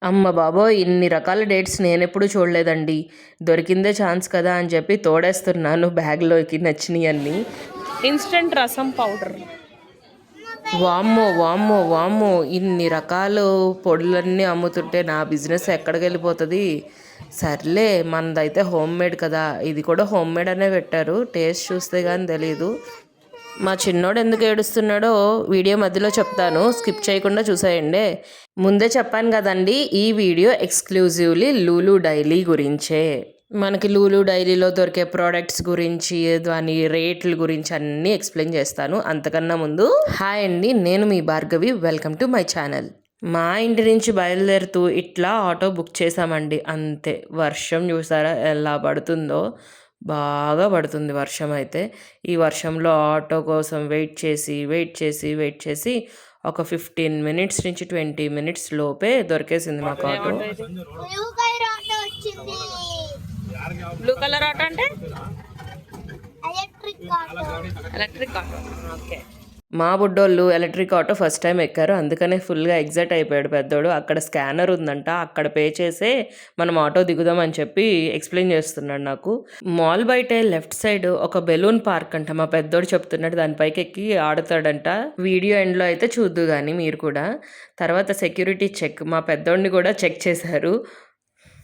అమ్మ బాబోయ్! ఇన్ని రకాల డేట్స్ నేనెప్పుడూ చూడలేదండి. దొరికిందే ఛాన్స్ కదా అని చెప్పి తోడేస్తున్నాను బ్యాగ్‌లోకి నచ్చినియన్నీ. ఇన్స్టంట్ రసం పౌడర్. వామ్మో! వామ్మో! వామ్మో! ఇన్ని రకాలు పొడులన్నీ అమ్ముతుంటే నా బిజినెస్ ఎక్కడికెళ్ళిపోతది? సర్లే మనదైతే హోమ్‌మేడ్ కదా! ఇది కూడా హోమ్‌మేడ్ అనే పెట్టారు. టేస్ట్ చూస్తే గాని తెలీదు. మా చిన్నోడు ఎందుకు ఏడుస్తున్నాడో వీడియో మధ్యలో చెప్తాను, స్కిప్ చేయకుండా చూసేయండి. ముందే చెప్పాను కదండి, ఈ వీడియో ఎక్స్క్లూజివ్లీ లూలు డైలీ గురించే. మనకి లూలు డైలీలో దొరికే ప్రోడక్ట్స్ గురించి, దాని రేట్ల గురించి అన్నీ ఎక్స్ప్లెయిన్ చేస్తాను. అంతకన్నా ముందు హాయ్ అండి, నేను మీ Bhargavi. Welcome to my channel. మా ఇంటి నుంచి బయలుదేరుతూ ఇట్లా ఆటో బుక్ చేసామండి. అంతే, వర్షం చూసారా ఎలా పడుతుందో. బాగా పడుతుంది వర్షం అయితే. ఈ వర్షంలో ఆటో కోసం వెయిట్ చేసి ఒక 15 మినిట్స్ నుంచి 20 మినిట్స్ లోపే దొరికేసింది మాకు ఆటో. బ్లూ కలర్ ఆటో అంటే ఎలక్ట్రిక్ ఆటో. ఓకే. మా బుడ్డోళ్ళు ఎలక్ట్రిక్ ఆటో ఫస్ట్ టైం ఎక్కారు, అందుకనే ఫుల్గా ఎగ్జైట్ అయిపోయాడు పెద్దోడు. అక్కడ స్కానర్ ఉందంట, అక్కడ పే చేసే మనం ఆటో దిగుదామని చెప్పి ఎక్స్ప్లెయిన్ చేస్తున్నాడు నాకు. మాల్ బయటే లెఫ్ట్ సైడ్ ఒక బెలూన్ పార్క్ అంట, మా పెద్దోడు చెప్తున్నాడు. దానిపైకి ఎక్కి ఆడుతాడంట. వీడియో ఎండ్లో అయితే చూద్దు కానీ మీరు కూడా. తర్వాత సెక్యూరిటీ చెక్, మా పెద్దోడిని కూడా చెక్ చేశారు.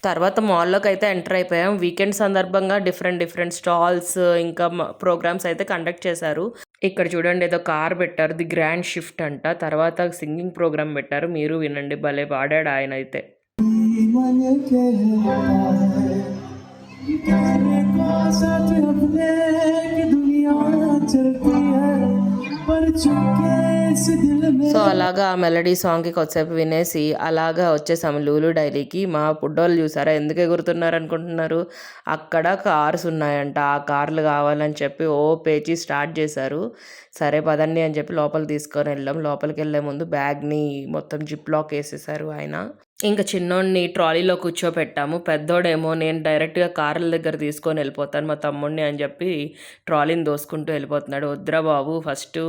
తర్వాత మాల్లోకి అయితే ఎంటర్ అయిపోయాం. వీకెండ్ సందర్భంగా డిఫరెంట్ స్టాల్స్ ఇంకా ప్రోగ్రామ్స్ అయితే కండక్ట్ చేశారు. ఇక్కడ చూడండి, ఏదో కార్ పెట్టారు, ది గ్రాండ్ షిఫ్ట్ అంట. తర్వాత సింగింగ్ ప్రోగ్రామ్ పెట్టారు, మీరు వినండి, భలే పాడాడు ఆయన అయితే. సో అలాగా ఆ మెలడీ సాంగ్కి కొద్దిసేపు వినేసి అలాగా వచ్చేసాము లూలు డైలీకి. మా పుడ్డోళ్ళు చూసారా ఎందుకు ఎగురుతున్నారు అనుకుంటున్నారు? అక్కడ కార్స్ ఉన్నాయంట, ఆ కార్లు కావాలని చెప్పి ఓ పేచి స్టార్ట్ చేశారు. సరే పదండి అని చెప్పి లోపలికి తీసుకొని వెళ్ళాం. లోపలికి వెళ్ళే ముందు బ్యాగ్ని మొత్తం జిప్ లాక్ వేసేసారు ఆయన. ఇంకా చిన్నోడిని ట్రాలీలో కూర్చోపెట్టాము. పెద్దోడేమో నేను డైరెక్ట్గా కార్ల దగ్గర తీసుకొని వెళ్ళిపోతాను మా తమ్ముడిని అని చెప్పి ట్రాలీని దోసుకుంటూ వెళ్ళిపోతున్నాడు. వద్దురా బాబు, ఫస్ట్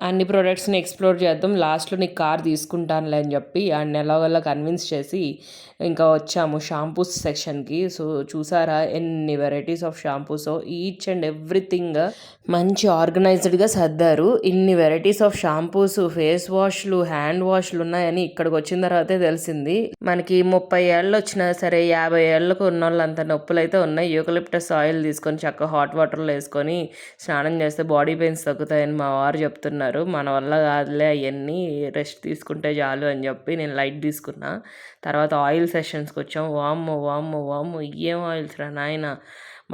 అన్ని ప్రోడక్ట్స్ని ఎక్స్ప్లోర్ చేద్దాం, లాస్ట్లో నీకు కార్ తీసుకుంటానులే అని చెప్పి ఆయన ఎలాగోలా కన్విన్స్ చేసి ఇంకా వచ్చాము షాంపూస్ సెక్షన్కి. సో చూసారా ఎన్ని varieties of shampoos, each and everything మంచి ఆర్గనైజ్డ్గా సర్దారు. ఇన్ని వెరైటీస్ ఆఫ్ షాంపూస్, ఫేస్ వాష్లు, హ్యాండ్ వాష్లు ఉన్నాయని ఇక్కడికి వచ్చిన తర్వాతే తెలిసింది. మనకి 30 ఏళ్ళు వచ్చినా సరే 50 ఏళ్ళకు ఉన్న వాళ్ళంత నొప్పులు అయితే ఉన్నాయి. యూకలిప్టస్ ఆయిల్ తీసుకొని చక్కగా హాట్ వాటర్లో వేసుకొని స్నానం చేస్తే బాడీ పెయిన్స్ తగ్గుతాయని మా వారు చెప్తున్నారు. మన వల్ల కాదులే, అవన్నీ రెస్ట్ తీసుకుంటే చాలు అని చెప్పి నేను లైట్ తీసుకున్నా. తర్వాత ఆయిల్ సెషన్స్కి వచ్చాం. వామ్మో వామ్మో వామ్మో, ఏం ఆయిల్స్ రా నాయన,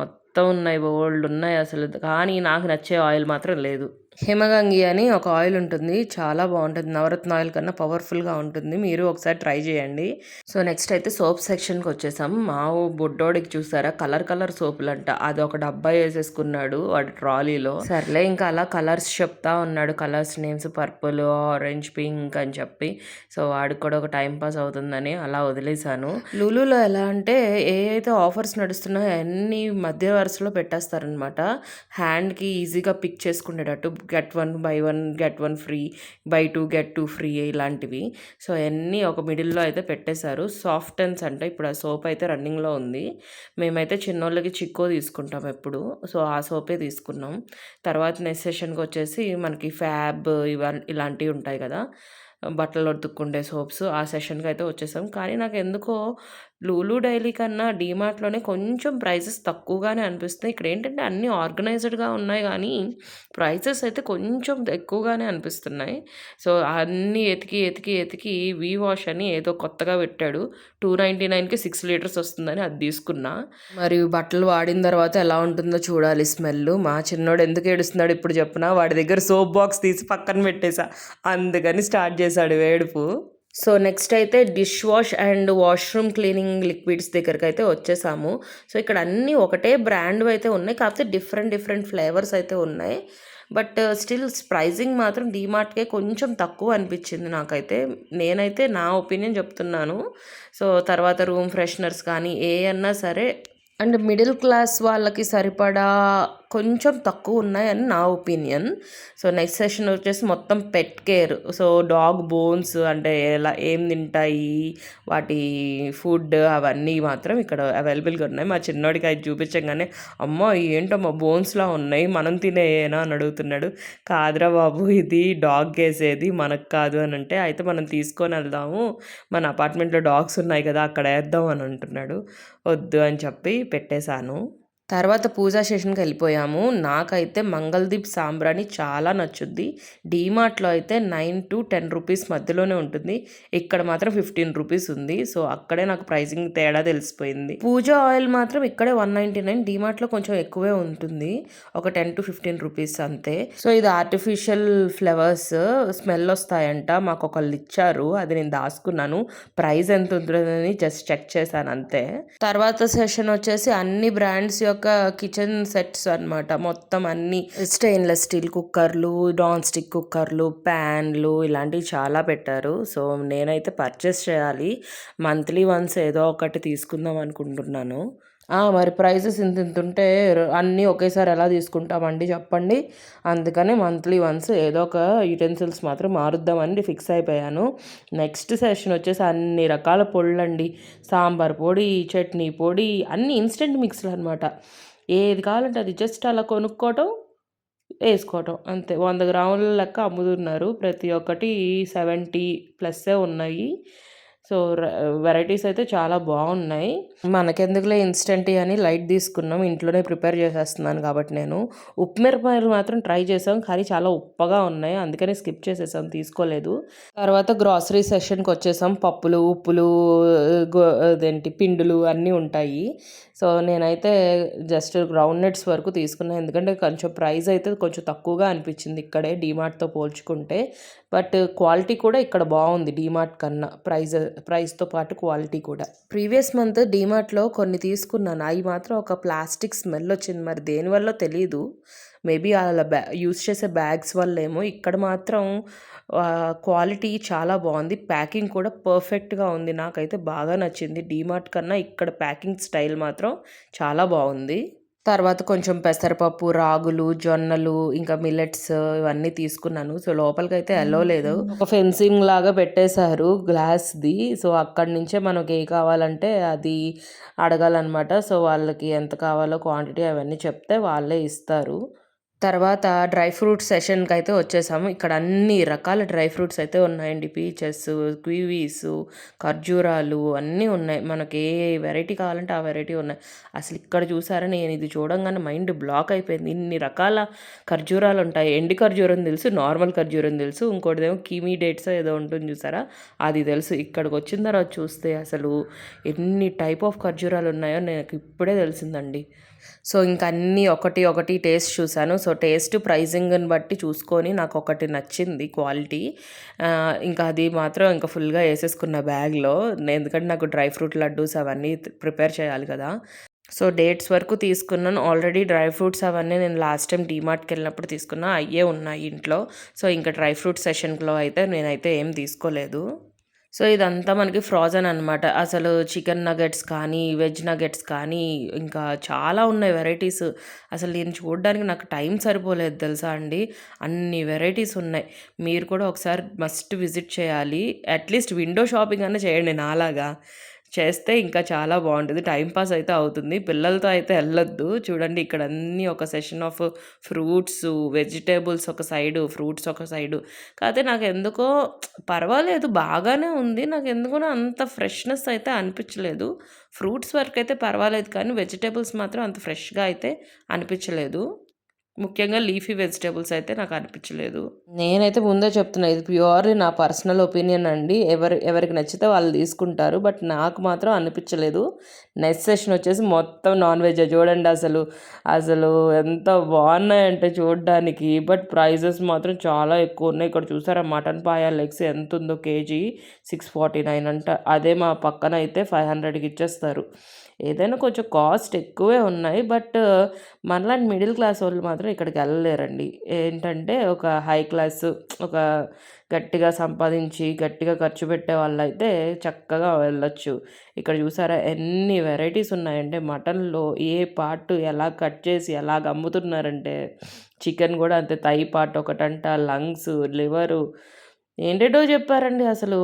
మొత్తం ఉన్నాయి, బోల్డ్ ఉన్నాయి అసలు. కానీ నాకు నచ్చే ఆయిల్ మాత్రం లేదు. హిమగంగి అని ఒక ఆయిల్ ఉంటుంది, చాలా బాగుంటుంది. నవరత్న ఆయిల్ కన్నా పవర్ఫుల్గా ఉంటుంది, మీరు ఒకసారి ట్రై చేయండి. సో నెక్స్ట్ అయితే సోప్ సెక్షన్కి వచ్చేసాం. మా బుడ్డోడికి చూసారా కలర్ సోపులు అంట, అది ఒక డబ్బా వేసేసుకున్నాడు వాడి ట్రాలీలో. సర్లే ఇంకా అలా కలర్స్ చెప్తా ఉన్నాడు, colours names purple, orange, pink అని చెప్పి. సో వాడికి కూడా ఒక టైం పాస్ అవుతుందని అలా వదిలేశాను. లులులో ఎలా అంటే ఏ అయితే ఆఫర్స్ నడుస్తున్నాయో అన్ని మధ్య వరుసలో పెట్టేస్తారనమాట. హ్యాండ్కి ఈజీగా పిక్ చేసుకునేటట్టు, get 1 buy 1 get 1 free, buy 2 get 2 free ఇలాంటివి. సో అన్నీ ఒక మిడిల్లో అయితే పెట్టేశారు. సాఫ్టెన్స్ అంటే ఇప్పుడు ఆ సోప్ అయితే రన్నింగ్లో ఉంది. మేమైతే చిన్నోళ్ళకి చిక్కో తీసుకుంటాం ఎప్పుడు, సో ఆ సోపే తీసుకున్నాం. తర్వాత నెక్స్ట్ సెషన్కి వచ్చేసి మనకి ఫ్యాబ్ ఇలాంటివి ఉంటాయి కదా, బట్టలు ఉతుక్కుండే సోప్స్, ఆ సెషన్కి అయితే వచ్చేసాం. కానీ నాకు ఎందుకో లూలు డైలీ కన్నా డీమార్ట్లోనే కొంచెం ప్రైసెస్ తక్కువగానే అనిపిస్తుంది. ఇక్కడ ఏంటంటే అన్నీ ఆర్గనైజ్డ్గా ఉన్నాయి కానీ ప్రైసెస్ అయితే కొంచెం ఎక్కువగానే అనిపిస్తున్నాయి. సో అన్నీ ఎతికి వీ వాష్ అని ఏదో కొత్తగా పెట్టాడు, 299కి 6 లీటర్స్ వస్తుందని అది తీసుకున్నా. మరి బట్టలు వాడిన తర్వాత ఎలా ఉంటుందో చూడాలి స్మెల్. మా చిన్నోడు ఎందుకు ఏడుస్తున్నాడు ఇప్పుడు చెప్పిన, వాడి దగ్గర సోప్ బాక్స్ తీసి పక్కన పెట్టేశా, అందుకని స్టార్ట్ చేశాడు ఏడుపు. సో నెక్స్ట్ అయితే dish wash and washroom cleaning liquids దగ్గరికి అయితే వచ్చేసాము. సో ఇక్కడ అన్నీ ఒకటే బ్రాండ్ అయితే ఉన్నాయి, కాకపోతే డిఫరెంట్ ఫ్లేవర్స్ అయితే ఉన్నాయి. బట్ స్టిల్ ప్రైజింగ్ మాత్రం డీమార్ట్కే కొంచెం తక్కువ అనిపించింది నాకైతే. నేనైతే నా ఒపీనియన్ చెప్తున్నాను. సో తర్వాత రూమ్ ఫ్రెషనర్స్ కానీ ఏ అన్నా సరే, అండ్ మిడిల్ క్లాస్ వాళ్ళకి సరిపడా కొంచెం తక్కువ ఉన్నాయని నా ఒపీనియన్. సో నెక్స్ట్ సెషన్ వచ్చేసి మొత్తం పెట్ కేర్. సో డాగ్ బోన్స్ అంటే ఎలా ఏం తింటాయి, వాటి ఫుడ్ అవన్నీ మాత్రం ఇక్కడ అవైలబుల్గా ఉన్నాయి. మా చిన్నోడికి అది చూపించగానే అమ్మో ఏంటమ్మా బోన్స్లా ఉన్నాయి, మనం తినేయేనా అని అడుగుతున్నాడు. కాదురా బాబు, ఇది డాగ్ వేసేది, మనకు కాదు అని అంటే, అయితే మనం తీసుకొని వెళ్దాము, మన అపార్ట్మెంట్లో డాగ్స్ ఉన్నాయి కదా అక్కడ వేద్దాం అని అంటున్నాడు. వద్దు అని చెప్పి పెట్టేశాను. తర్వాత పూజా సెషన్కి వెళ్ళిపోయాము. నాకైతే మంగళదీప్ సాంబ్రాణి చాలా నచ్చుద్ది. డీమార్ట్లో అయితే 9 to 10 రూపీస్ మధ్యలోనే ఉంటుంది, ఇక్కడ మాత్రం 15 రూపీస్ ఉంది. సో అక్కడే నాకు ప్రైసింగ్ తేడా తెలిసిపోయింది. పూజా ఆయిల్ మాత్రం ఇక్కడే 199, డీమార్ట్లో కొంచెం ఎక్కువే ఉంటుంది, ఒక 10 to 15 రూపీస్ అంతే. సో ఇది ఆర్టిఫిషియల్ ఫ్లవర్స్ స్మెల్ వస్తాయంట, మాకు ఒకళ్ళు ఇచ్చారు, అది నేను దాచుకున్నాను. ప్రైస్ ఎంత ఉంటుందని జస్ట్ చెక్ చేశాను అంతే. తర్వాత సెషన్ వచ్చేసి అన్ని బ్రాండ్స్ యొక్క కిచెన్ సెట్స్ అన్నమాట. మొత్తం అన్ని స్టెయిన్లెస్ స్టీల్ కుక్కర్లు, నాన్ స్టిక్ కుక్కర్లు, ప్యాన్లు ఇలాంటివి చాలా పెట్టారు. సో నేనైతే పర్చేస్ చేయాలి, మంత్లీ వన్స్ ఏదో ఒకటి తీసుకుందాం అనుకుంటున్నాను. మరి ప్రైజెస్ ఇంత ఇంత ఉంటే అన్నీ ఒకేసారి ఎలా తీసుకుంటామండి చెప్పండి. అందుకని మంత్లీ వన్స్ ఏదో ఒక యుటెన్సిల్స్ మాత్రం మారుద్దామని ఫిక్స్ అయిపోయాను. నెక్స్ట్ సెషన్ వచ్చేసి అన్ని రకాల పొళ్ళండి, సాంబార్ పొడి, చట్నీ పొడి, అన్ని ఇన్స్టెంట్ మిక్స్లు అనమాట. ఏది కావాలంటే అది జస్ట్ అలా కొనుక్కోవటం, వేసుకోవటం అంతే. 100 గ్రాముల లెక్క అమ్ముతున్నారు, ప్రతి ఒక్కటి 70+ ఉన్నాయి. సో వెరైటీస్ అయితే చాలా బాగున్నాయి. మనకెందుకులే ఇన్స్టెంట్ అని లైట్ తీసుకున్నాం, ఇంట్లోనే ప్రిపేర్ చేసేస్తున్నాను కాబట్టి. నేను ఉప్పు మిరపకాయలు మాత్రం ట్రై చేసాం, కానీ చాలా ఉప్పగా ఉన్నాయి, అందుకని స్కిప్ చేసేసాం, తీసుకోలేదు. తర్వాత గ్రాసరీ సెషన్కి వచ్చేసాం. పప్పులు, ఉప్పులు, అదేంటి పిండులు అన్నీ ఉంటాయి. సో నేనైతే జస్ట్ గ్రౌండ్ నట్స్ వరకు తీసుకున్నాను, ఎందుకంటే కొంచెం ప్రైస్ అయితే కొంచెం తక్కువగా అనిపించింది ఇక్కడే డీమార్ట్తో పోల్చుకుంటే. బట్ క్వాలిటీ కూడా ఇక్కడ బాగుంది డీమార్ట్ కన్నా, ప్రైస్తో పాటు క్వాలిటీ కూడా. ప్రీవియస్ మంత్ డీమార్ట్లో కొన్ని తీసుకున్నాను, అవి మాత్రం ఒక ప్లాస్టిక్ స్మెల్ వచ్చింది, మరి దేనివల్ల తెలీదు. మేబీ అలా యూస్ చేసే బ్యాగ్స్ వల్ల ఏమో. ఇక్కడ మాత్రం క్వాలిటీ చాలా బాగుంది, ప్యాకింగ్ కూడా పర్ఫెక్ట్గా ఉంది, నాకైతే బాగా నచ్చింది. డీమార్ట్ కన్నా ఇక్కడ ప్యాకింగ్ స్టైల్ మాత్రం చాలా బాగుంది. తర్వాత కొంచెం పెసరపప్పు, రాగులు, జొన్నలు, ఇంకా మిల్లెట్స్ ఇవన్నీ తీసుకున్నాను. సో లోపలికైతే ఎల్లో లేదు, ఒక ఫెన్సింగ్ లాగా పెట్టేశారు గ్లాస్ది. సో అక్కడి నుంచే మనకి ఏ కావాలంటే అది అడగాలన్నమాట. సో వాళ్ళకి ఎంత కావాలో క్వాంటిటీ అవన్నీ చెప్తే వాళ్ళే ఇస్తారు. తర్వాత డ్రై ఫ్రూట్ సెషన్కి అయితే వచ్చేసాము. ఇక్కడ అన్ని రకాల డ్రై ఫ్రూట్స్ అయితే ఉన్నాయండి, పీచెస్, కివీస్, ఖర్జూరాలు అన్నీ ఉన్నాయి, మనకి ఏ వెరైటీ కావాలంటే ఆ వెరైటీ ఉన్నాయి. అసలు ఇక్కడ చూసారా, నేను ఇది చూడంగానే మైండ్ బ్లాక్ అయిపోయింది, ఇన్ని రకాల ఖర్జూరాలు ఉంటాయి. ఎండి ఖర్జూరం తెలుసు, నార్మల్ ఖర్జూరం తెలుసు, ఇంకోటిదేమో కిమీ డేట్స్ ఏదో ఉంటుంది చూసారా, అది తెలుసు. ఇక్కడికి వచ్చిన తర్వాత చూస్తే అసలు ఎన్ని టైప్ ఆఫ్ ఖర్జూరాలు ఉన్నాయో నాకు ఇప్పుడే తెలిసిందండి. సో ఇంక అన్నీ ఒకటి టేస్ట్ చూశాను. సో టేస్ట్ ప్రైజింగ్ని బట్టి చూసుకొని నాకు ఒకటి నచ్చింది క్వాలిటీ, ఇంకా అది మాత్రం ఇంకా ఫుల్గా వేసేసుకున్న బ్యాగ్లో, ఎందుకంటే నాకు డ్రై ఫ్రూట్ లడ్డూస్ అవన్నీ ప్రిపేర్ చేయాలి కదా. సో డేట్స్ వరకు తీసుకున్నాను ఆల్రెడీ. డ్రై ఫ్రూట్స్ అవన్నీ నేను లాస్ట్ టైం డీమార్ట్కి వెళ్ళినప్పుడు తీసుకున్నా, అయ్యే ఉన్నాయి ఇంట్లో. సో ఇంకా డ్రై ఫ్రూట్ సెషన్లో అయితే నేనైతే ఏం తీసుకోలేదు. సో ఇదంతా మనకి ఫ్రోజన్ అనమాట. అసలు చికెన్ నగెట్స్ కానీ, వెజ్ నగెట్స్ కానీ, ఇంకా చాలా ఉన్నాయి వెరైటీస్. అసలు నేను చూడడానికి నాకు టైం సరిపోలేదు తెలుసా అండి, అన్ని వెరైటీస్ ఉన్నాయి. మీరు కూడా ఒకసారి మస్ట్ విజిట్ చేయాలి, అట్లీస్ట్ విండో షాపింగ్ అన్నా చేయండి నాలాగా, చేస్తే ఇంకా చాలా బాగుంటుంది, టైంపాస్ అయితే అవుతుంది. పిల్లలతో అయితే వెళ్ళొద్దు. చూడండి ఇక్కడ అన్నీ ఒక సెషన్ ఆఫ్ ఫ్రూట్స్, వెజిటేబుల్స్ ఒక సైడు, ఫ్రూట్స్ ఒక సైడు. కాకపోతే నాకు ఎందుకో పర్వాలేదు, బాగానే ఉంది, నాకు ఎందుకో అంత ఫ్రెష్నెస్ అయితే అనిపించలేదు. ఫ్రూట్స్ వరకు అయితే పర్వాలేదు, కానీ వెజిటేబుల్స్ మాత్రం అంత ఫ్రెష్గా అయితే అనిపించలేదు. ముఖ్యంగా లీఫీ వెజిటేబుల్స్ అయితే నాకు అనిపించలేదు. నేనైతే ముందే చెప్తున్నా, ఇది ప్యూర్లీ నా పర్సనల్ ఒపీనియన్ అండి, ఎవరికి నచ్చితే వాళ్ళు తీసుకుంటారు, బట్ నాకు మాత్రం అనిపించలేదు. నెక్స్ట్ సెషన్ వచ్చేసి మొత్తం నాన్ వెజ్. చూడండి అసలు అసలు ఎంత బాగున్నాయంటే చూడడానికి, బట్ ప్రైజెస్ మాత్రం చాలా ఎక్కువ ఉన్నాయి. ఇక్కడ చూసారా మటన్ పాయ లెగ్స్ ఎంత ఉందో, కేజీ 649 అంట. అదే మా పక్కన అయితే 500కి ఇచ్చేస్తారు. ఏదైనా కొంచెం కాస్ట్ ఎక్కువే ఉన్నాయి, బట్ మనలాంటి మిడిల్ క్లాస్ వాళ్ళు మాత్రం మాత్రం ఇక్కడికి వెళ్ళలేరండి. ఏంటంటే ఒక హై క్లాస్, ఒక గట్టిగా సంపాదించి గట్టిగా ఖర్చు పెట్టే వాళ్ళైతే చక్కగా వెళ్ళొచ్చు. ఇక్కడ చూసారా ఎన్ని వెరైటీస్ ఉన్నాయంటే మటన్లో ఏ పార్ట్ ఎలా కట్ చేసి ఎలాగ అమ్ముతున్నారంటే, చికెన్ కూడా అంతే, థై పార్ట్ ఒకటంట, లంగ్స్, లివరు, ఏంటేంటో చెప్పారండి అసలు.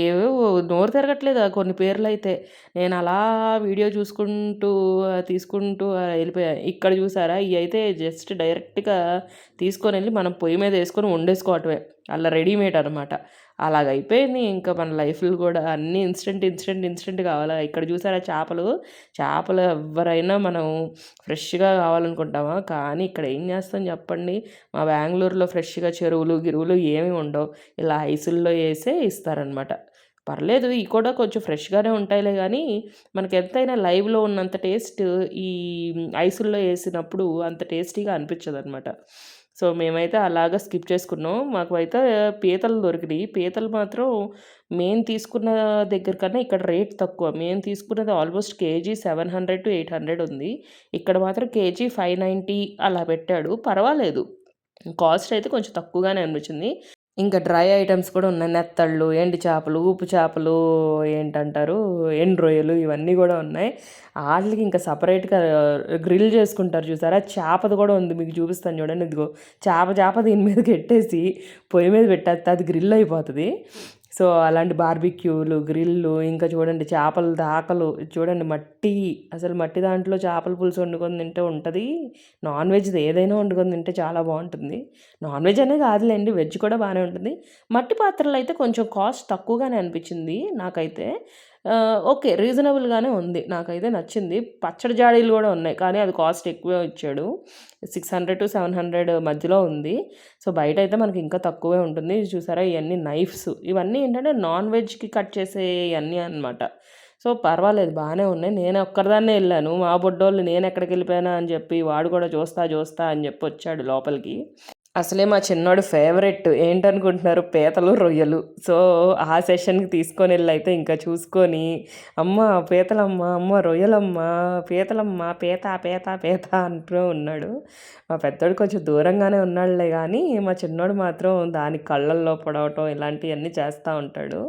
ఏవేవో నోరు తిరగట్లేదు ఆ కొన్ని పేర్లైతే. నేను అలా వీడియో చూసుకుంటూ, తీసుకుంటూ వెళ్ళిపోయా. ఇక్కడ చూసారా ఇయైతే జస్ట్ డైరెక్ట్‌గా తీసుకొనెళ్ళి మనం పొయ్యి మీద యేసుకొని వండేసుకోవటమే. అలా రెడీమేడ్ అనమాట. అలాగయిపోయింది ఇంకా మన లైఫ్‌లు గూడా. అన్నీ ఇన్‌స్టంట్ కావాలా. ఇక్కడ చూసారా చేపలు ఎవ్వరైనా మనం ఫ్రెష్‌గా కావాలనుకుంటామా? కానీ ఇక్కడ ఏం చేస్తాం చెప్పండి? మా బెంగుళూరులో ఫ్రెష్‌గా చెరువులు, గిరువులు ఏమి ఉండవు. ఇలా ఐసుల్లో యేసే ఇస్తారనమాట. పర్లేదు ఇవి కూడా కొంచెం ఫ్రెష్‌గానే ఉంటాయిలే గానీ, మనకెంతైనా లైవ్‌లో ఉన్నంత టేస్ట్ ఈ ఐసుల్లో యేసినప్పుడు అంత టేస్టీగా అనిపించదనమాట. సో, మేమైతే అలాగా స్కిప్ చేసుకున్నాం. మాకు అయితే పీతలు దొరికినాయి. పీతలు మాత్రం మేము తీసుకున్న దగ్గర కన్నా ఇక్కడ రేట్ తక్కువ. మేము తీసుకున్నది ఆల్మోస్ట్ కేజీ 700-800 ఉంది. ఇక్కడ మాత్రం కేజీ 590 అలా పెట్టాడు. పర్వాలేదు. కాస్ట్ అయితే కొంచెం తక్కువగానే అనిపించింది. ఇంకా డ్రై ఐటెమ్స్ కూడా ఉన్నాయి. నెత్తళ్ళు, ఎండు చేపలు, ఉప్పు చేపలు, ఏంటంటారు, ఎండు రొయ్యలు, ఇవన్నీ కూడా ఉన్నాయి. ఆటిలికి ఇంకా సపరేట్‌గా గ్రిల్ చేసుకుంటారు చూసారా? చేపది కూడా ఉంది. మీకు చూపిస్తాను చూడండి. ఇదిగో చేప దీని మీదకెట్టేసి పొయ్యి మీద పెట్టేస్తే అది గ్రిల్ అయిపోతది. సో, అలాంటి బార్బిక్యూలు, గ్రిల్లు, ఇంకా చూడండి చేపల దాకలు చూడండి. అసలు మట్టి దాంట్లో చేపల పులుసు వండుకొని తింటే ఉంటది. నాన్ వెజ్‌ది ఏదైనా వండుకొని తింటే చాలా బావుంటుంది. నాన్ వెజ్ అనే కాదులేండి, వెజ్ కూడా బానే ఉంటుంది. మట్టి పాత్రలో అయితే కొంచెం కాస్ట్ తక్కువగానే అనిపించింది నాకైతే. ఓకే. రీజనబుల్‌గానే ఉంది. నాకైతే నచ్చింది. పచ్చడి జాడీలు కూడా ఉన్నాయి. కానీ అది కాస్ట్ ఎక్కువే ఇచ్చాడు. 600-700 మధ్యలో ఉంది. సో, బయటైతే మనకి ఇంకా తక్కువే ఉంటుంది. ఇది చూసారా ఇయన్నీ నైఫ్స్. ఇవన్నీ ఏంటంటే నాన్ వెజ్‌కి కట్ చేసే ఇయన్నీ అనమాట. సో, పర్వాలేదు బానే ఉన్నాయి. నేను ఒక్కదాన్నే ఎళ్ళాను. మా బుడ్డోళ్ళు నేనెక్కడికెళ్ళిపోయానా అని చెప్పి వాడు కూడా చూస్తా అని చెప్పి వచ్చాడు లోపలికి. అసలే మా చిన్నోడు ఫేవరెట్ ఏంటనుకుంటున్నారు? పీతలు, రొయ్యలు. సో, ఆ సెషన్‌కి తీసుకొనెళ్ళైతే ఇంకా చూసుకొని, అమ్మ పీతలమ్మ, అమ్మ రొయ్యలమ్మ, పీతలమ్మ, పీత అంటూ ఉన్నాడు. మా పెద్దోడు కొంచెం దూరంగానే ఉన్నాడులే గానీ, మా చిన్నోడు మాత్రం దాని కళ్ళల్లో పొడవటం ఇలాంటియన్నీ చేస్తా ఉంటాడు.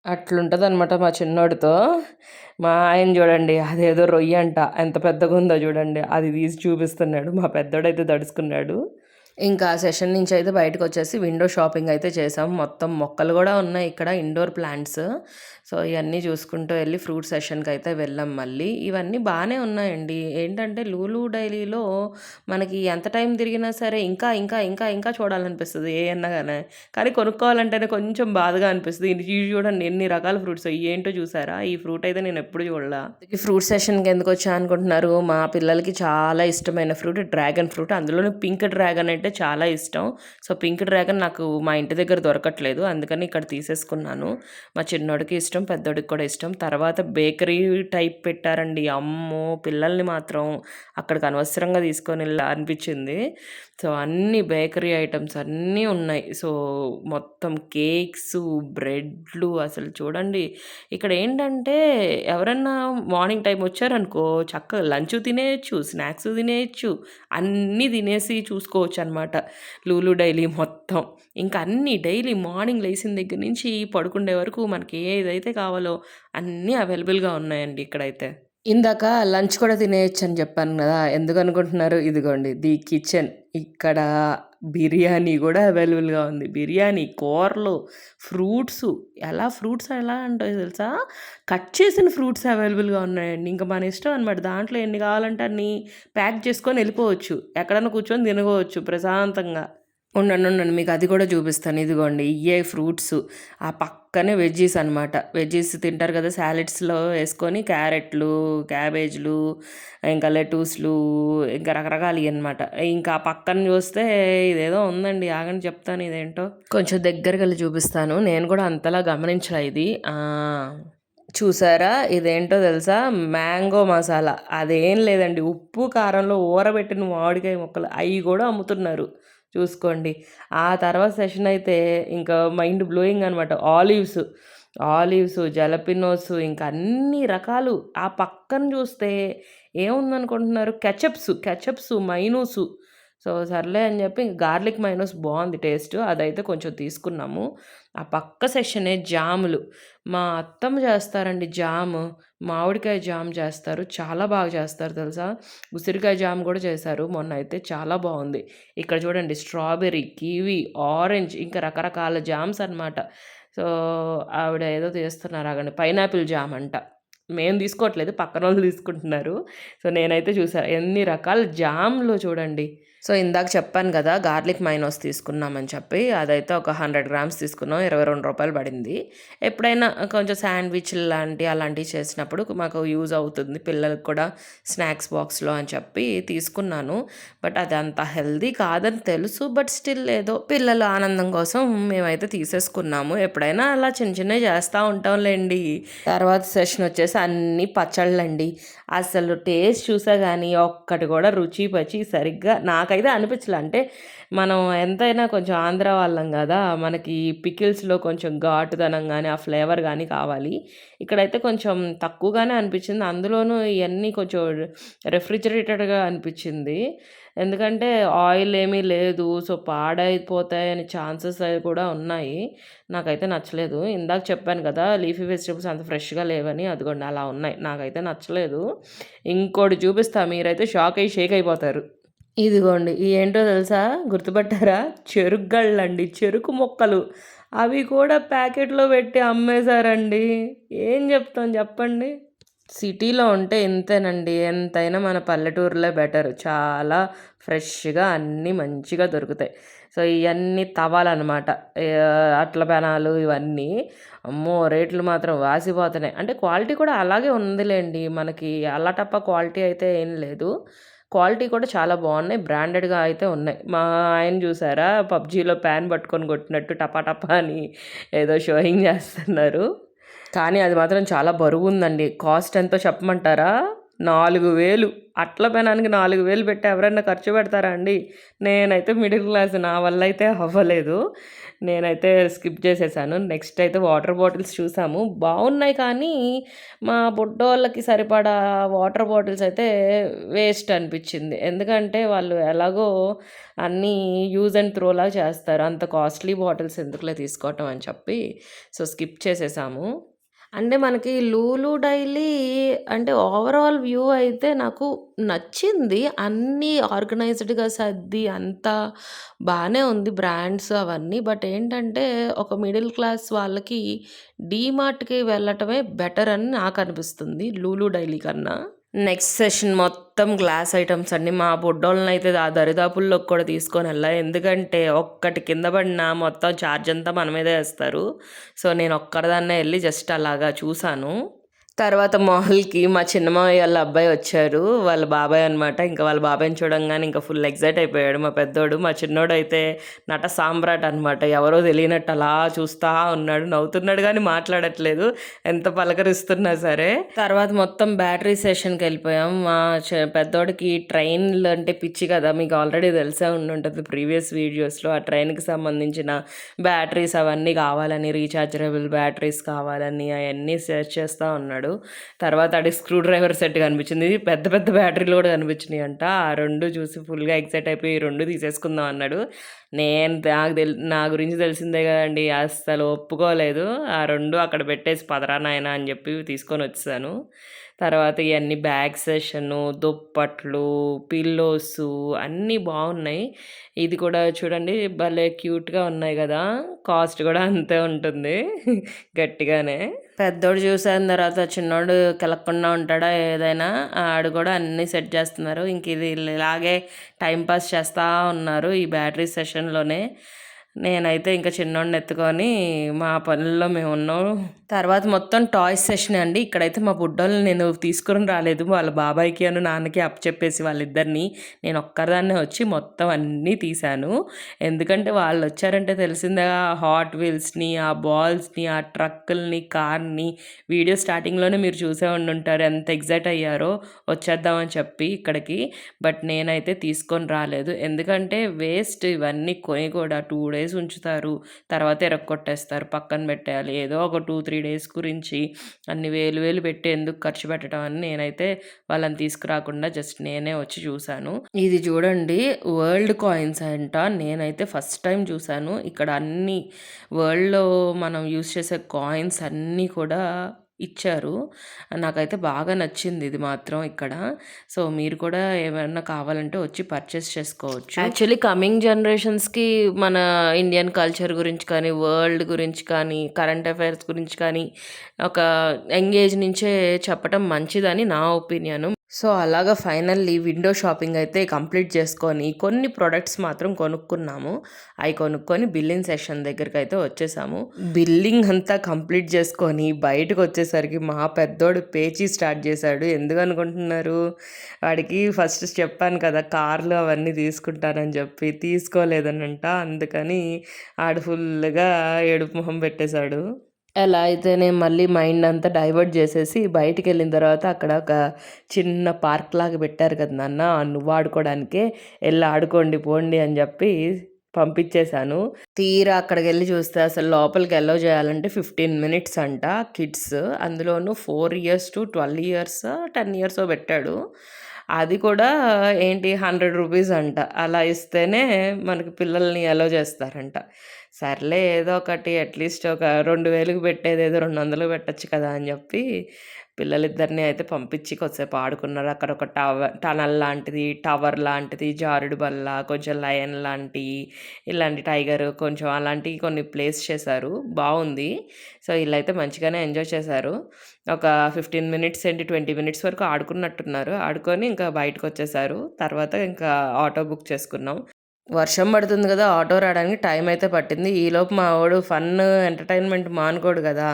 అట్లుంటదనమాట మా చిన్నోడితో. మా ఆయన చూడండి అదేదో రొయ్యంట ఎంత పెద్దగుందో చూడండి. అది తీసి చూపిస్తున్నాడు. మా పెద్దోడైతే దడుసుకున్నాడు. ఇంకా ఆ సెషన్ నుంచి అయితే బయటకొచ్చేసి విండో షాపింగ్ అయితే చేసాం. మొత్తం మొక్కలు గూడా ఉన్నాయి ఇక్కడ, ఇండోర్ ప్లాంట్స్. సో, ఇయన్నీ చూసుకుంటూ ఎళ్లి ఫ్రూట్ సెషన్‌కయితే వెళ్ళాం మళ్ళీ. ఇవన్నీ బానే ఉన్నాయండి. ఏంటంటే లూలు డైలీలో మనకి ఎంత టైం తిరిగినా సరే ఇంకా చూడాలనిపిస్తది ఏయన్నా గాని. కానీ కొనుక్కోవాలంటేనే కొంచెం బాధగా అనిపిస్తది. ఇవి చూడండి ఎన్ని రకాల ఫ్రూట్స్. ఇయేంటో చూసారా? ఈ ఫ్రూట్ అయితే నేనెప్పుడు చూడలా. ఈ ఫ్రూట్ సెషన్‌కి ఎందుకొచ్చా అనుకుంటున్నారు? మా పిల్లలకి చాలా ఇష్టమైన ఫ్రూట్ డ్రాగన్ ఫ్రూట్. అందులోను పింక్ డ్రాగన్ అంటే చాలా ఇష్టం. సో, పింక్ డ్రాగన్ నాకు మా ఇంటి దగ్గర దొరకట్లేదు. అందుకని ఇక్కడ తీసేసుకున్నాను. మా చిన్నోడికి ఇష్టం, పెద్దోడికి కూడా ఇష్టం. తర్వాత బేకరీ టైప్ పెట్టారండి. అమ్మో! పిల్లల్ని మాత్రం అక్కడికి అనవసరంగా తీసుకొనెళ్ళా అనిపించింది. సో, అన్ని బేకరీ ఐటెమ్స్ అన్నీ ఉన్నాయి. సో, మొత్తం కేక్సు, బ్రెడ్లు అసలు చూడండి. ఇక్కడ ఏంటంటే ఎవరన్నా మార్నింగ్ టైమ్ వచ్చారనుకో చక్కగా లంచ్ తినేయొచ్చు, స్నాక్స్ తినేయొచ్చు, అన్నీ తినేసి చూసుకోవచ్చనమాట లూలు డైలీ మొత్తం. ఇంకా అన్నీ డైలీ మార్నింగ్ లేసిన దగ్గర నుంచి పడుకునే వరకు మనకి ఏదైతే కావాలో అన్నీ అవైలబుల్‌గా ఉన్నాయండి ఇక్కడైతే. ఇందాక లంచ్ కూడా తినేయొచ్చని చెప్పాను గదా! ఎందుకనుకుంటున్నారు? ఇదిగోండి ది కిచెన్. ఇక్కడ బిర్యానీ గూడా అవైలబుల్‌గా ఉంది. బిర్యానీ, కూరలు, ఫ్రూట్స్ ఎలా ఉంటాయో తెలుసా? కట్ చేసిన ఫ్రూట్స్ అవైలబుల్‌గా ఉన్నాయండి. ఇంక మన ఇష్టం అనమాట. దాంట్లో ఎన్ని కావాలంటే అన్ని ప్యాక్ చేసుకొని ఎళ్ళిపోవచ్చు. ఎక్కడన్నా కూర్చొని తినుకోవచ్చు ప్రశాంతంగా. ఉండండి. మీకు అది కూడా చూపిస్తాను. ఇదిగోండి ఇయ్యే ఫ్రూట్స్. ఆ పక్కనే వెజ్జీస్ అనమాట. వెజ్జీస్ తింటారు కదా! సాలెడ్స్‌లో యేసుకొని క్యారెట్లు, క్యాబేజ్‌లు, ఇంకా లెటూస్‌లు, ఇంకా రకరకాలియి అనమాట. ఇంకా ఆ పక్కన చూస్తే ఇదేదో ఉందండి. ఆగండి చెప్తాను ఇదేంటో. కొంచెం దగ్గరకెళ్ళి చూపిస్తాను. నేను కూడా అంతలా గమనించలా ఇది. చూసారా? ఇదేంటో తెలుసా? మ్యాంగో మసాలా. అదేం లేదండి. ఉప్పు, కారంలో ఊరబెట్టిన మామిడికాయ ముక్కలు అయి గూడా అమ్ముతున్నారు. చూసుకోండి. ఆ తర్వాత సెషన్ అయితే ఇంకా మైండ్ బ్లోయింగ్ అనమాట. ఆలివ్స్ ఆలివ్స్, జలపినోస్ ఇంకా అన్ని రకాలు. ఆ పక్కన చూస్తే ఏముందనుకుంటున్నారు? కెచప్స్, మైనోసు. సో, సర్లే అని చెప్పి ఇంక గార్లిక్ మైనోస్ బావుంది టేస్ట్. అదైతే కొంచెం తీసుకున్నాము. ఆ పక్క సెక్షనే జాములు. మా అత్తమ్మ చేస్తారండి జాము. మామిడికాయ జామ్ చేస్తారు. చాలా బాగా చేస్తారు తెలుసా! ఉసిరికాయ జామ్ కూడా చేశారు మొన్నైతే చాలా బావుంది. ఇక్కడ చూడండి స్ట్రాబెర్రీ, కివి, ఆరెంజ్ ఇంకా రకరకాల జామ్స్ అనమాట. సో, ఆవిడ ఏదో తీస్తున్నారు ఆగండి. పైనాపిల్ జామ్ అంట. మేము తీసుకోవట్లేదు. పక్కనోళ్ళు తీసుకుంటున్నారు. సో, నేనైతే చూసా. ఎన్ని రకాల జామ్‌లో చూడండి. సో, ఇందాక చెప్పాను గదా! గార్లిక్ మైనోస్ తీసుకున్నామని చెప్పి. అదైతే ఒక 100 గ్రామ్స్ తీసుకున్నాం. రూ. 22 పడింది. ఎప్పుడైనా కొంచెం శాండ్‌విచ్‌లు అలాంటివి చేసినప్పుడు మాకు యూజ్ అవుతుంది. పిల్లలకి కూడా స్నాక్స్ బాక్స్‌లో అని చెప్పి తీసుకున్నాను. బట్ అది అంత హెల్తీ కాదని తెలుసు. బట్ స్టిల్ ఏదో పిల్లల ఆనందం కోసం మేమైతే తీసేసుకున్నాము. ఎప్పుడైనా అలా చిన్న చిన్నవి చేస్తూ ఉంటాంలేండి. తర్వాత సెషన్ వచ్చేసి అన్నీ పచ్చళ్ళండి. అసలు టేస్ట్ చూసా గానీ ఒక్కటి కూడా రుచి పచి సరిగ్గా నాకైతే అనిపించలే. అంటే మనం ఎంతైనా కొంచెం ఆంధ్ర వాళ్ళం గదా! మనకి పికిల్స్‌లో కొంచెం ఘాటుదనం గానీ, ఆ ఫ్లేవర్ గానీ కావాలి. ఇక్కడైతే కొంచెం తక్కువగానే అనిపించింది. అందులోనూ ఇయన్నీ కొంచెం రెఫ్రిజిరేటెడ్‌గా అనిపించింది. ఎందుకంటే ఆయిల్ ఏమీ లేదు. సో, పాడైపోతాయని ఛాన్సెస్ అవి కూడా ఉన్నాయి. నాకైతే నచ్చలేదు. ఇందాక చెప్పాను కదా! లీఫీ వెజిటబుల్స్ అంత ఫ్రెష్‌గా లేవని. అదిగోండి అలా ఉన్నాయి. నాకైతే నచ్చలేదు. ఇంకోటి చూపిస్తా మీరైతే షాక్ అయ్యి షేక్ అయిపోతారు. ఇదిగోండి. ఏంటో తెలుసా? గుర్తుపట్టారా? చెరుకు గళ్ళండి. చెరుకు ముక్కలు. అవి కూడా ప్యాకెట్‌లో పెట్టి అమ్మేశారండి. ఏం చెప్తాం చెప్పండి? సిటీలో ఉంటే ఇంతేనండి. ఎంతైనా మన పల్లెటూరులే బెటర్. చాలా ఫ్రెష్‌గా అన్నీ మంచిగా దొరుకుతాయి. సో, ఇయన్నీ తవ్వాలనమాట. అట్ల పెనాలు ఇవన్నీ. అమ్మో! రేట్లు మాత్రం వాసిపోతున్నాయి. అంటే క్వాలిటీ కూడా అలాగే ఉందిలెండి. మనకి అల్లాటప్ప క్వాలిటీ అయితే ఏం లేదు. క్వాలిటీ కూడా చాలా బావున్నాయి. బ్రాండెడ్‌గా అయితే ఉన్నాయి. మా ఆయన చూసారా? పబ్‌జీలో ప్యాన్ పట్టుకొని కొట్టినట్టు టపా టపా అని ఏదో షోయింగ్ చేస్తున్నారు. కానీ అది మాత్రం చాలా బరువుందండి. కాస్ట్ ఎంతో చెప్పమంటారా? 4000 అట్ల పెనానికి 4000 పెట్టి ఎవరైనా ఖర్చు పెడతారా అండి? నేనైతే మిడిల్ క్లాస్ నా వల్ల అయితే అవ్వలేదు. నేనైతే స్కిప్ చేసేసాను. నెక్స్ట్ అయితే వాటర్ బాటిల్స్ చూసాము. బావున్నాయి కానీ మా బుడ్డోళ్ళకి సరిపడా వాటర్ బాటిల్స్ అయితే వేస్ట్ అనిపించింది. ఎందుకంటే వాళ్ళు ఎలాగో అన్నీ యూజ్ అండ్ త్రోలాగా చేస్తారు. అంత కాస్ట్‌లీ బాటిల్స్ ఎందుకులే తీసుకోవటం అని చెప్పి సో, స్కిప్ చేసేసాము. అంటే మనకి 'లూలు డైలీ' అంటే ఓవరాల్ వ్యూ అయితే నాకు నచ్చింది. అన్నీ ఆర్గనైజ్డ్‌గా సర్ది అంతా బానే ఉంది బ్రాండ్స్ అవన్నీ. బట్ ఏంటంటే ఒక మిడిల్ క్లాస్ వాళ్ళకి డీమార్ట్‌కి వెళ్ళటమే బెటర్ అని నాకనిపిస్తుంది 'లూలు డైలీ' కన్నా. నెక్స్ట్ సెషన్ మొత్తం గ్లాస్ ఐటెమ్స్ అండి. మా బుడ్డోళ్ళనైతే ఆ దరిదాపుల్లోకి కూడా తీసుకొనెళ్ళా. ఎందుకంటే ఒక్కటి కింద పడినా మొత్తం చార్జ్ అంతా మన మీదే ఏస్తారు. సో, నేను ఒక్కదాన్నే ఎళ్లి జస్ట్ అలాగా చూసాను. తర్వాత మాల్‌కి మా చిన్న మావయ్య వాళ్ళ అబ్బాయి వచ్చారు. వాళ్ళ బాబాయ్ అనమాట. ఇంకా వాళ్ళ బాబాయిని చూడంగానే ఇంకా ఫుల్ ఎక్సైట్ అయిపోయాడు మా పెద్దోడు. మా చిన్నోడైతే నట సామ్రాట్ అనమాట. ఎవరో తెలియనట్టు అలా చూస్తా ఉన్నాడు. నవ్వుతున్నాడు గానీ మాట్లాడట్లేదు. ఎంత పలకరిస్తున్నా సరే. తర్వాత మొత్తం బ్యాటరీ సెషన్‌కెళ్ళిపోయాం. మా పెద్దోడికి ట్రైన్‌లు అంటే పిచ్చి కదా! మీకు ఆల్రెడీ తెలిసే ఉండుంటది ప్రీవియస్ వీడియోస్‌లో. ఆ ట్రైన్‌కి సంబంధించిన బ్యాటరీస్ అవన్నీ కావాలని, రీచార్జరబుల్ బ్యాటరీస్ కావాలని అయన్నీ సెర్చ్ చేస్తా ఉన్నాడు. తర్వాత ఆడికి స్క్రూ డ్రైవర్ సెట్ కనిపించింది. పెద్ద పెద్ద బ్యాటరీలు కూడా కనిపించినాయంట. ఆ 2 చూసి ఫుల్‌గా ఎక్సైట్ అయిపోయి, "ఈ 2 తీసేసుకుందాం" అన్నాడు. నేను నా గురించి తెలిసిందే కదండీ! అస్సలు ఒప్పుకోలేదు. ఆ 2 అక్కడ పెట్టేసి పదరా నాయనా అని చెప్పి తీసుకొనొచ్చేసాను. తర్వాత ఇయన్నీ బ్యాగ్ సెషను, దుప్పట్లు, పిల్లోసు అన్నీ బావున్నాయి. ఇది కూడా చూడండి భలే క్యూట్‌గా ఉన్నాయి గదా! కాస్ట్ కూడా అంతే ఉంటుంది గట్టిగానే. పెద్దోడు చూసిన తర్వాత చిన్నోడు కెలక్కుండా ఉంటాడా ఏదైనా? ఆడు కూడా అన్నీ సెట్ చేస్తున్నారు. ఇంక ఇది ఇలాగే టైమ్ పాస్ చేస్తా ఉన్నారు ఈ బ్యాటరీ సెషన్‌లోనే. నేనైతే ఇంక చిన్నోడిని ఎత్తుకొని మా పనుల్లో మేమున్నాం. తర్వాత మొత్తం టాయ్స్ సెషనే అండి. ఇక్కడైతే మా బుడ్డోళ్ళని నేను తీసుకొని రాలేదు. వాళ్ళ బాబాయికి నాన్నకి అప్పచెప్పేసి వాళ్ళిద్దరిని నేను ఒక్కదాన్నే వచ్చి మొత్తం అన్నీ తీశాను. ఎందుకంటే వాళ్ళొచ్చారంటే తెలిసిందేగా హాట్ వీల్స్‌ని, ఆ బాల్స్‌ని, ఆ ట్రక్కుల్ని, కార్‌ని వీడియో స్టార్టింగ్‌లోనే మీరు చూసే ఉండుంటారు. ఎంత ఎక్సైట్ అయ్యారో వచ్చేద్దామని చెప్పి ఇక్కడికి. బట్ నేనైతే తీసుకొని రాలేదు. ఎందుకంటే వేస్ట్ ఇవన్నీ కొని కూడా 2 డేస్ ఉంచుతారు, తర్వాత ఎరక్కొట్టేస్తారు, పక్కన పెట్టేయాలి. ఏదో ఒక 2-3 డేస్ గురించి అన్ని వేలు పెట్టి ఎందుకు ఖర్చు పెట్టడం అని నేనైతే వాళ్ళని తీసుకురాకుండా జస్ట్ నేనే వచ్చి చూశాను. ఇది చూడండి, వరల్డ్ కాయిన్స్ అంట. నేనైతే ఫస్ట్ టైం చూశాను. ఇక్కడ అన్ని వరల్డ్‌లో మనం యూజ్ చేసే కాయిన్స్ అన్నీ కూడా ఇచ్చారు. నాకైతే బాగా నచ్చింది ఇది మాత్రం ఇక్కడ. సో, మీరు కూడా ఏమన్నా కావాలంటే వచ్చి పర్చేస్ చేసుకోవచ్చు. యాక్చువల్లీ కమింగ్ జనరేషన్స్‌కి మన ఇండియన్ కల్చర్ గురించి కానీ, వరల్డ్ గురించి కానీ, కరెంట్ అఫైర్స్ గురించి కానీ ఒక యంగ్ ఏజ్ నుంచే చెప్పటం మంచిదని నా ఒపీనియను. సో, అలాగా ఫైనల్లీ విండో షాపింగ్ అయితే కంప్లీట్ చేసుకొని కొన్ని ప్రొడక్ట్స్ మాత్రం కొనుక్కున్నాము. అవి కొనుక్కొని బిల్లింగ్ సెషన్ దగ్గరికైతే వచ్చేసాము. బిల్లింగ్ అంతా కంప్లీట్ చేసుకొని బయటకొచ్చేసరికి మా పెద్దోడు పేచీ స్టార్ట్ చేశాడు. ఎందుకనుకుంటున్నారు? వాడికి ఫస్ట్ చెప్పాను కదా కార్లు అవన్నీ తీసుకుంటానని చెప్పి, తీసుకోలేదనంట. అందుకని ఆడు ఫుల్‌గా ఏడుపు మొహం పెట్టేశాడు. ఎలా అయితేనే మళ్ళీ మైండ్ అంతా డైవర్ట్ చేసేసి బయటికెళ్ళిన తర్వాత అక్కడ ఒక చిన్న పార్క్ లాగా పెట్టారు కదా నాన్న, నువ్వు ఆడుకోవడానికే, ఎళ్ళి ఆడుకోండి పోండి అని చెప్పి పంపించేశాను. తీరా అక్కడికెళ్ళి చూస్తే అసలు లోపలికి అలౌ చేయాలంటే 15 మినిట్స్ అంట కిడ్స్. అందులోనూ 4 ఇయర్స్ టు 12 ఇయర్స్ 10 ఇయర్సో పెట్టాడు. అది కూడా ఏంటి ₹100 అంట. అలా ఇస్తేనే మనకి పిల్లల్ని అలౌ చేస్తారంట. సర్లే ఏదో ఒకటి అట్లీస్ట్ ఒక 2000కి పెట్టేదేదో 200కి పెట్టొచ్చు కదా అని చెప్పి పిల్లలిద్దరిని అయితే పంపించి కొద్దిసేపు ఆడుకున్నారు. అక్కడ ఒక టనల్ లాంటిది, టవర్ లాంటిది, జారుడు బల్ల, కొంచెం లయన్ లాంటి, ఇలాంటి టైగర్ కొంచెం అలాంటివి కొన్ని ప్లేస్ చేశారు. బాగుంది. సో, వీళ్ళైతే మంచిగానే ఎంజాయ్ చేశారు. ఒక 15 మినిట్స్ ఏంటి 20 మినిట్స్ వరకు ఆడుకున్నట్టున్నారు. ఆడుకొని ఇంకా బయటకొచ్చేసారు. తర్వాత ఇంకా ఆటో బుక్ చేసుకున్నాం. వర్షం పడుతుంది కదా, ఆటో రావడానికి టైం అయితే పట్టింది. ఈలోపు మా వాడు ఫన్ ఎంటర్టైన్మెంట్ మానుకోడు కదా.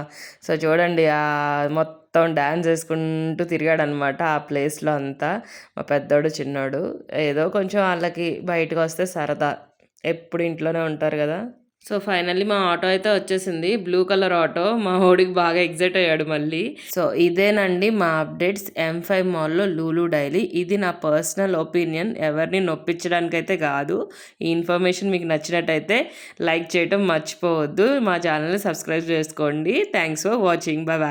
సో, చూడండి మొత్తం డ్యాన్స్ వేసుకుంటూ తిరిగాడనమాట ఆ ప్లేస్లో అంతా. మా పెద్దోడు చిన్నోడు ఏదో కొంచెం వాళ్ళకి బయటకు వస్తే సరదా, ఎప్పుడు ఇంట్లోనే ఉంటారు కదా. సో, ఫైనల్లీ మా ఆటో అయితే వచ్చేసింది. Blue colour auto. మా వాడికి బాగా ఎక్సైట్ అయ్యాడు మళ్ళీ. సో, ఇదేనండి మా అప్డేట్స్ M5 మాల్‌లో లూలు డైలీ. ఇది నా పర్సనల్ ఒపీనియన్, ఎవరిని నొప్పించడానికైతే కాదు. ఈ ఇన్ఫర్మేషన్ మీకు నచ్చినట్టయితే లైక్ చేయటం మర్చిపోవద్దు. మా ఛానల్‌ని సబ్స్క్రైబ్ చేసుకోండి. Thanks for watching. బాయ్.